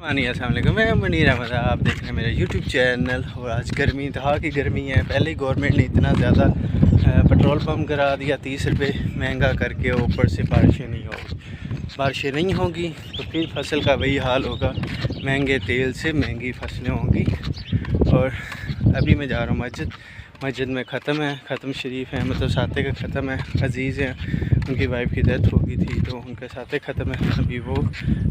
अस्सलाम वालेकुम, मैं मुनीर अहमद। आप देख रहे हैं मेरा यूट्यूब चैनल। और आज गर्मी इंतहा की गर्मी है। पहले ही गवर्नमेंट ने इतना ज़्यादा पेट्रोल पम्प करा दिया 30 रुपये महंगा करके, ऊपर से बारिशें नहीं होगी तो फिर फसल का वही हाल होगा। महंगे तेल से महंगी फसलें होंगी। और अभी मैं जा रहा हूँ मस्जिद में ख़त्म शरीफ है, मतलब साथे का ख़त्म है। अज़ीज़ हैं, उनकी वाइफ की डेथ हो गई थी तो उनका साथे ख़त्म है, अभी वो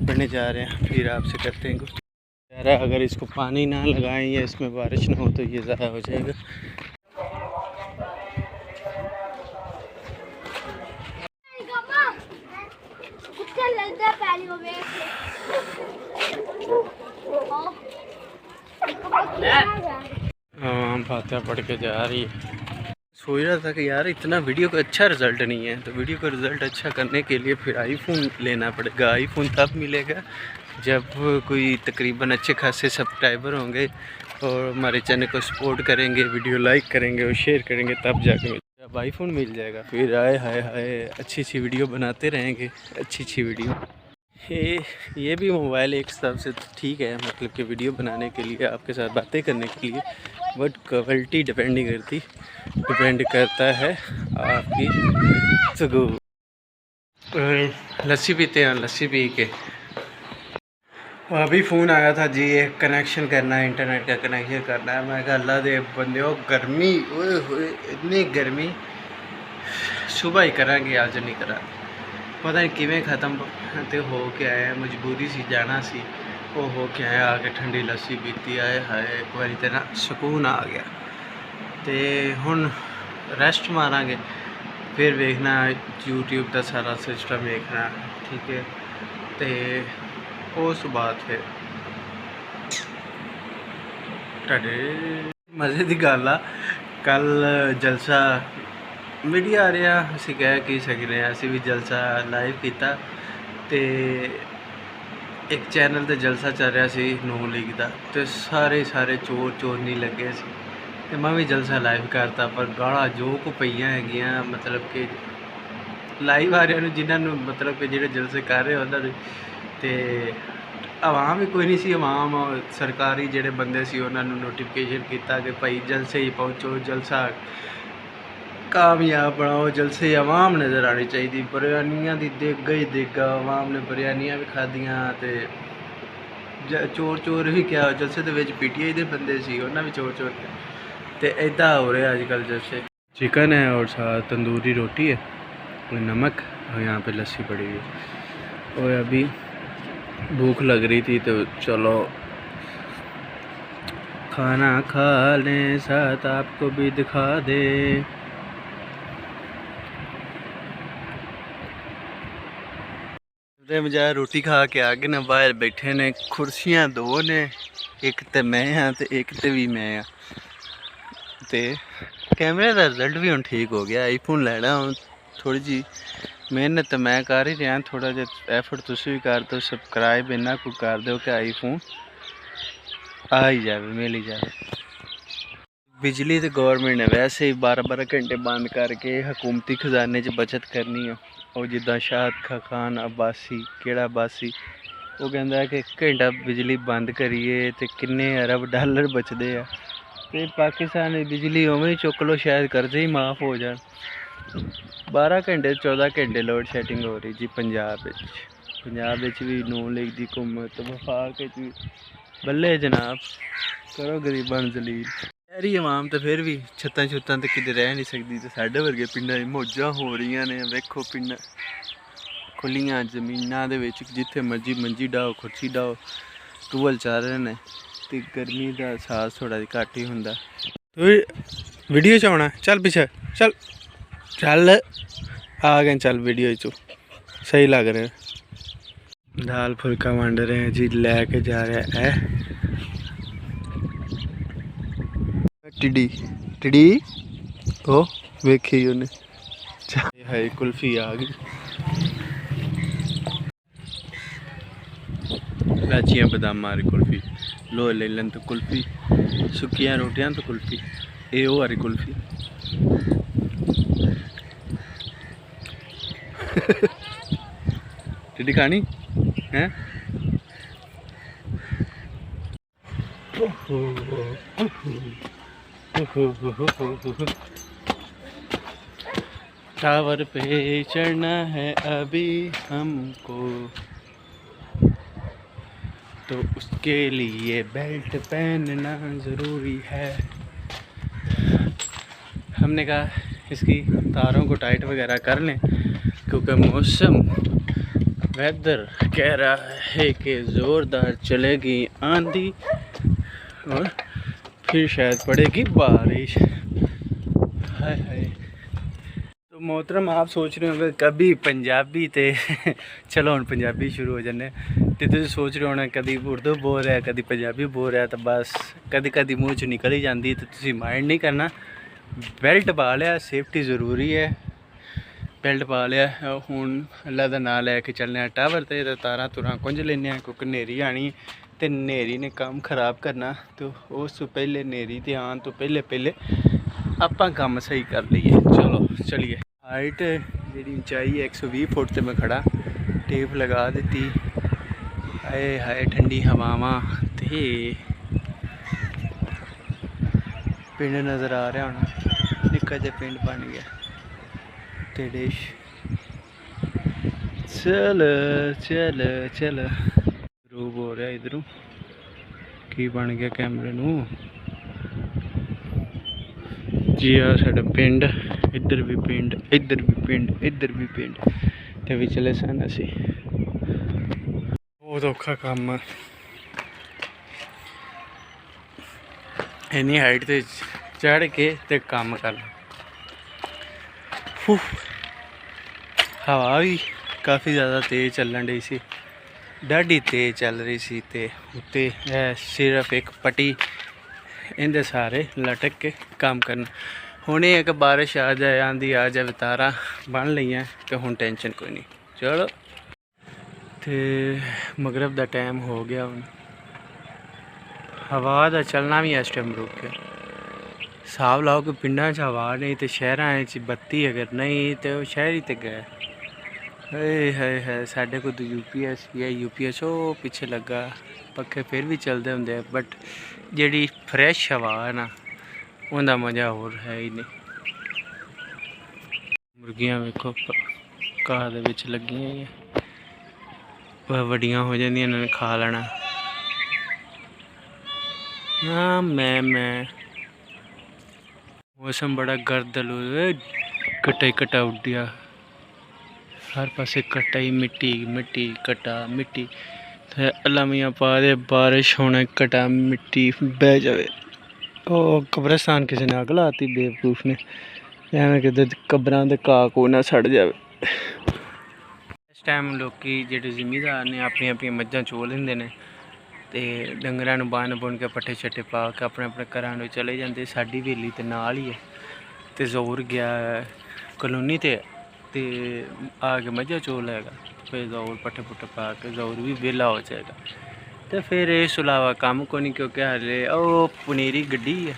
पढ़ने जा रहे हैं। फिर आपसे करते हैं कुछ। कह रहा है अगर इसको पानी ना लगाएं या इसमें बारिश ना हो तो ये ज़ाया हो जाएगा। हाँ, फातिहा पढ़ के जा रही है। सोच रहा था कि यार इतना वीडियो का अच्छा रिज़ल्ट नहीं है, तो वीडियो का रिज़ल्ट अच्छा करने के लिए फिर आईफोन लेना पड़ेगा। आईफोन तब मिलेगा जब कोई तकरीबन अच्छे खासे सब्सक्राइबर होंगे और हमारे चैनल को सपोर्ट करेंगे, वीडियो लाइक करेंगे और शेयर करेंगे, तब जाके जब आईफोन मिल जाएगा फिर आए हाय अच्छी वीडियो बनाते रहेंगे। अच्छी वीडियो ये भी मोबाइल एक हिसाब से ठीक है, मतलब कि वीडियो बनाने के लिए, आपके साथ बातें करने के लिए। बट क्वालिटी डिपेंड करता है आपकी। तो लस्सी पीते हैं, लस्सी पी के अभी फ़ोन आया था जी, एक कनेक्शन करना है, इंटरनेट का कनेक्शन करना है। मैं कहा अल्लाह दे बंदे हो, गर्मी ओए होए इतनी गर्मी, सुबह ही करांगे आज नहीं करा, पता नहीं किमें ख़त्म तो हो के आया। मजबूरी सी जाना सी, वो हो के आया। आके ठंडी लस्सी पीती आए हाय, एक बारी तो ना सुकून आ गया। तो हुण रेस्ट मारांगे, फिर देखना यूट्यूब का सारा सिस्टम देखना, ठीक है। तो उस बाद फिर मज़े की गल आ, कल जलसा मीडिया आ रहा, असी कह की सकते हैं, असी भी जलसा लाइव किया। तो एक चैनल ते जलसा चल रहा सी नून लीग का, तो सारे चोर नहीं लगे सी। तो मैं भी जलसा लाइव करता, पर गाला जो को पईयां हैगियां, मतलब कि लाइव आ रहा जिन्होंने, मतलब कि जो जलसे कर रहे उन्होंने। तो आवाम भी कोई नहीं सी, आवाम सरकारी जोड़े बंदे सी उन्होंने नोटिफिकेशन किया कि भाई जलसे ही पहुँचो, जलसा कामयाब बनाओ, जलसे आवाम नज़र आनी चाहिए। बिरयानियाँ की देगा ही देगा, आवाम ने बिरयानियाँ भी खादियाँ। तो चोर भी क्या, जलसे के PTI के बंदे सी, उन्हें भी चोर तो इदा हो रहा है अजकल। जैसे चिकन है और साथ तंदूरी रोटी है, नमक, और यहाँ पे लस्सी पड़ी हुई है। और अभी भूख लग रही थी तो चलो खाना खा लें, साथ आपको भी दिखा दे। बजाय रोटी खा के आगे ना बाहर बैठे ने, कुर्सियां दो ने, एक तो मैं हाँ तो एक तो भी मैं हाँ। तो कैमरे का रिजल्ट भी हम ठीक हो गया। आईफोन लेना हूँ, थोड़ी जी मेहनत तो मैं कर ही रहा, थोड़ा जिहा एफर्ट तुम भी कर दो, सबसक्राइब इन्ना को कर दो कि आईफोन आ ही जाए, मिल ही जाए। बिजली तो गवर्नमेंट ने वैसे ही 12-12 घंटे बंद करके हुकूमती खजाने च बचत करनी है। और जिदा शाद खान अब्बासी, केड़ा अब्बासी, वो कहता है कि घंटा बिजली बंद करिए तो किन्ने अरब डॉलर बचते हैं। तो पाकिस्तान में बिजली उवें ही चुक लो, शायद कर्जे ही माफ़ हो जाए। 12 घंटे 14 घंटे लोड शेडिंग हो रही जी पंजाब भी नून लीग की हुकूमत, वफाक भी बल्ले जनाब, करो गरीबान जलील। शहरी आवाम तो फिर भी छत्तां छुत्तां तो किते रह नहीं सकती, तो साढ़े वर्गे पिंडां मौजां हो रही ने। वेखो पिंड खुलियां जमीनां दे विच जिथे मर्जी मंजी डाओ, कुर्सी डाओ, टूबल चल रहे ने। तो गर्मी का एहसास थोड़ा घट ही होंदा। वीडियो च आना, चल पीछे चल आ गए, चल वीडियो चो सही लग रहा। दाल फुल्का वंड रहे हैं जी, लैके जा रहा है टिडी ओ वेखी उन्हें। हाय कुल्फी आ गई, लाचियाँ बादाम वाली कुल्फी, लो ले लें तो कुल्फी, सुक्कियाँ रोटियाँ तो कुल्फी, ये वो वाली कुल्फी। टिड्डी खानी है। टावर पे चढ़ना है अभी हमको, तो उसके लिए बेल्ट पहनना ज़रूरी है। हमने कहा इसकी तारों को टाइट वगैरह कर लें, क्योंकि मौसम वेदर कह रहा है कि ज़ोरदार चलेगी आंधी और फिर शायद पड़ेगी बारिश। हाय हाय। तो मोहतरम आप सोच रहे होंगे कभी पंजाबी ते चलो हम पंजाबी शुरू हो जाने, तो तुम सोच रहे होना कभी उर्दू बोल रहा है कभी पंजाबी बोल रहा है, तो बस कभी कभी मूँह च निकल ही जाती, तो तुम माइंड नहीं करना। बेल्ट पा लिया, सेफ्टी ज़रूरी है, बेल्ट पा लिया। हुण अल्लाह दा नाम लैके चलने टावर ते तारां तुरां कुंज लेने, क्योंकि नेरी आनी ते नेरी ने काम खराब करना, तो उस तो पहले नेरी ते आन तो पहले आपां काम सही कर लीए। चलो चलिए। हाइट जी ऊंचाई है 120 फुट ते मैं खड़ा, टेप लगा दी। हाय हाय ठंडी हवावां ते पिंड नज़र आ रहा होना, निक्का जिहा पिंड बन गया ते डिश। चल चल चल रूब हो रहा इधरों की बन गया कैमरे नू जी। आ साडा पिंड, इधर भी पिंड, इधर भी पिंड, इधर भी पिंड ते विचले सन असी। बहुत औखा काम है इन्नी हाइट ते चढ़ के ते काम करना। हवा भी काफ़ी ज़्यादा तेज़ चलन रही सी, डाढ़ी तेज़ चल रही सी, ते उत्ते सिर्फ एक पट्टी इंदे सारे लटक के काम करना। हुणे एक बारिश आ जाए, आंधी आ जाए, तारा बन लियां तो हुण टेंशन कोई नहीं। चलो ते मगरब दा टाइम हो गया, हुण हवा दा चलना भी इस टाइम रुक गया। हिसाब लाओ कि पिंडां च हवा नहीं तो शहरां च बत्ती अगर नहीं तो शहर ही ते गए। है साढ़े को तो यूपीएस या यूपीएस ओ पीछे लगा, पक्खे फिर भी चलते होंगे, बट जी फ्रैश हवा है ना उनका मज़ा और है ही नहीं। मुर्गियां वेखो घाह दे विच लगी वड्डियां हो जांदियां, इन्होंने खा लेना। हाँ मैं मौसम बड़ा गर्दल, कट्टा ही कट्टा उड्डिया, हर पासे कट्टा ही, मिट्टी मिट्टी कट्टा मिट्टी। अल्लाह मियां पा दे बारिश होने, कट्टा मिट्टी बह जाए। ओ कब्रिस्तान किसी ने अग लाती बेवकूफ ने, एवं कि कब्रां दे घाह को ना सड़ जाए। इस टाइम लोग जेह्ड़े जिमीदार ने अपनी अपनी मज्झां चो लेंदे ने ते डंगरां नूं बन बुन के पट्ठे शट्ठे पा के अपने अपने घरां नूं चले जांदे। साडी हवेली ते नाल ही है, ते जोर गया कलोनी ते आके मज्झां चो लेगा, फिर जोर पट्ठे पुट्ठे पा के जोर भी वेला हो जाएगा। तो फिर इस अलावा कम को नहीं, क्योंकि हाले वो पनीरी गड्डी है,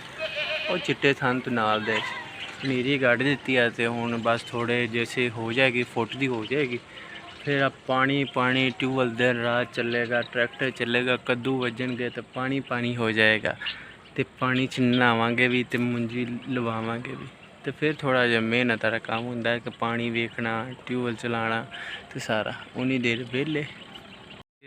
वो चिट्टे थन तो नाल दे पनीरी गढ़ दी है, तो हुण बस थोड़े जैसे हो जाएगी, फुट दी हो जाएगी, फिर अब पानी पानी ट्यूबवेल दिन रात चलेगा, ट्रैक्टर चलेगा, कद्दू वजनगे तो पानी पानी हो जाएगा, तो पानी च नहावांगे भी तो मुंजी लवावांगे भी। तो फिर थोड़ा जिहा मेहनत वाला काम होंदा है कि पानी वेखना, ट्यूबवेल चलाना, तो सारा उन्नी देर वेले।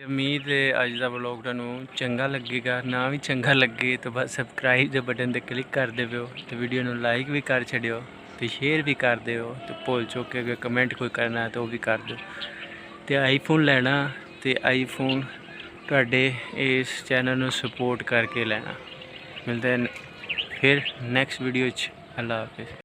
उम्मीद है अज का व्लॉग तुहानूं चंगा लगेगा, ना भी चंगा लगे तो बस सबसक्राइब के बटन पर क्लिक कर देवो, तो वीडियो नूं लाइक भी कर छड्डियो, तो शेयर भी कर दिओ, तो भुल चुक के अगर कमेंट कोई करना है तो वह भी कर दो। तो आईफोन लेना तो आईफोन तुहाडे इस चैनल नूं सपोर्ट करके लेना। मिलते हैं फिर नैक्सट वीडियो। अल्लाह हाफिज़।